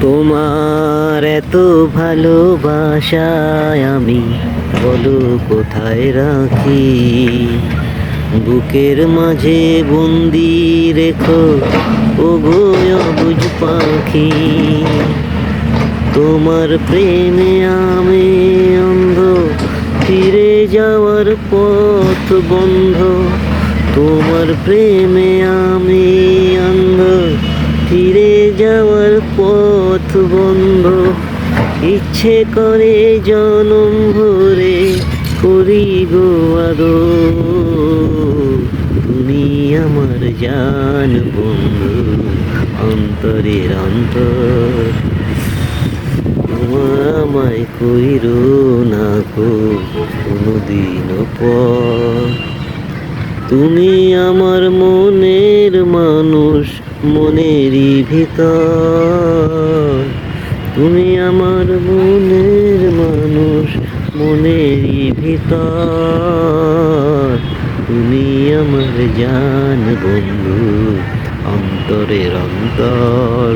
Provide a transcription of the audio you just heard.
তোমার এত ভালোবাসায় আমি বলো কোথায় রাখি, বুকের মাঝে বন্দি রেখো ওগো অবুঝ পাখি। তোমার প্রেমে আমি অন্ধ, ফিরে যাওয়ার পথ বন্ধ। তোমার প্রেমে আমি অন্ধ, ফিরে যাওয়ার পথ বন্ধ। ইচ্ছে করে জনম ভরে করি গো আদো, তুমি আমার জান বন্ধু, অন্তরের অন্তর। তোমার আমায় কইরো না কো কোনোদিন পর। তুমি আমার মনের মানুষ, মনেরই ভিতর। তুমি আমার মনের মানুষ, মনেরই ভিতর। তুমি আমার জান বন্ধু, অন্তরের অন্তর।